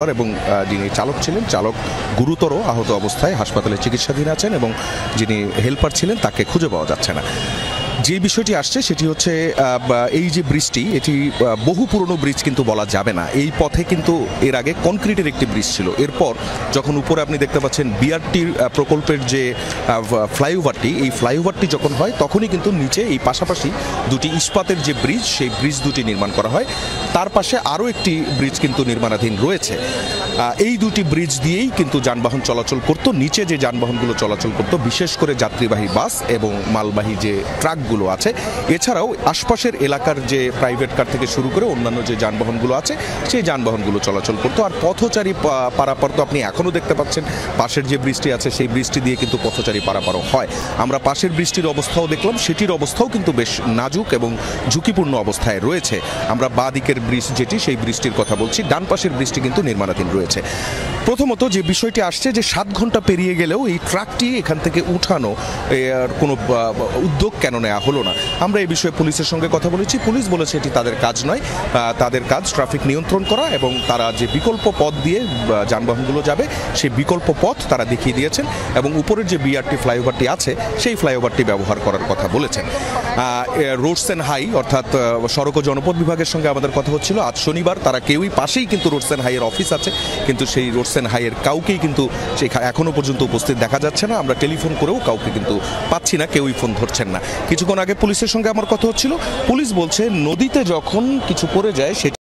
এবং যিনি চালক ছিলেন, চালক গুরুতর আহত অবস্থায় হাসপাতালে চিকিৎসাধীন আছেন এবং যিনি হেল্পার ছিলেন তাকে খুঁজে পাওয়া যাচ্ছে না। যে বিষয়টি আসছে সেটি হচ্ছে এই যে ব্রিজটি, এটি বহু পুরনো ব্রিজ কিন্তু বলা যাবে না। এই পথে কিন্তু এর আগে কনক্রিটের একটি ব্রিজ ছিল। এরপর যখন উপরে আপনি দেখতে পাচ্ছেন বিআরটি প্রকল্পের যে ফ্লাইওভারটি, এই ফ্লাইওভারটি যখন হয় তখনই কিন্তু নিচে এই পাশাপাশি দুটি ইস্পাতের যে ব্রিজ, সেই ব্রিজ দুটি নির্মাণ করা হয়। তার পাশে আরও একটি ব্রিজ কিন্তু নির্মাণাধীন রয়েছে। এই দুটি ব্রিজ দিয়েই কিন্তু যানবাহন চলাচল করত। নিচে যে যানবাহনগুলো চলাচল করত, বিশেষ করে যাত্রীবাহী বাস এবং মালবাহী যে ট্রাকগুলো আছে, এছাড়াও আশপাশের এলাকার যে প্রাইভেট কার থেকে শুরু করে অন্যান্য যে যানবাহনগুলো আছে সেই যানবাহনগুলো চলাচল করতো। আর পথচারী পারাপার তো আপনি এখনও দেখতে পাচ্ছেন, পাশের যে ব্রিজটি আছে সেই ব্রিজটি দিয়ে কিন্তু পথচারী পারাপারও হয়। আমরা পাশের ব্রিজটির অবস্থাও দেখলাম, সেটির অবস্থাও কিন্তু বেশ নাজুক এবং ঝুঁকিপূর্ণ অবস্থায় রয়েছে। আমরা বাঁ দিকের ব্রিজ যেটি, সেই ব্রিজটির কথা বলছি। ডান পাশের ব্রিজটি কিন্তু নির্মাণাধীন রয়েছে। প্রথমত যে বিষয়টি আসছে যে 7 ঘন্টা পেরিয়ে গেলেও এই ট্রাকটি এখান থেকে উঠানো কোনো উদ্যোগ কেন নেওয়া হলো না। আমরা এই বিষয়ে পুলিশের সঙ্গে কথা বলেছি। পুলিশ বলেছে এটি তাদের কাজ নয়, তাদের কাজ ট্রাফিক নিয়ন্ত্রণ করা এবং তারা যে বিকল্প পথ দিয়ে যানবাহনগুলো যাবে সেই বিকল্প পথ তারা দেখিয়ে দিয়েছেন এবং উপরের যে বিআরটি ফ্লাইওভারটি আছে সেই ফ্লাইওভারটি ব্যবহার করার কথা বলেছেন। রোডস অ্যান্ড হাই অর্থাৎ সড়ক ও জনপথ বিভাগের সঙ্গে আমাদের কথা হচ্ছিল। আজ শনিবার, তারা কেউই, পাশেই কিন্তু রোডস অ্যান্ড হাইয়ের অফিস আছে, কিন্তু সেই রোডস অ্যান্ড হাইয়ের কাউকেই কিন্তু এখনো পর্যন্ত উপস্থিত দেখা যাচ্ছে না। আমরা টেলিফোন করেও কাউকে কিন্তু পাচ্ছি না, কেউই ফোন ধরছেন না। কিছুক্ষণ আগে পুলিশের সঙ্গে আমার কথা হচ্ছিল। পুলিশ বলছে নদীতে যখন কিছু পড়ে যায় সেটি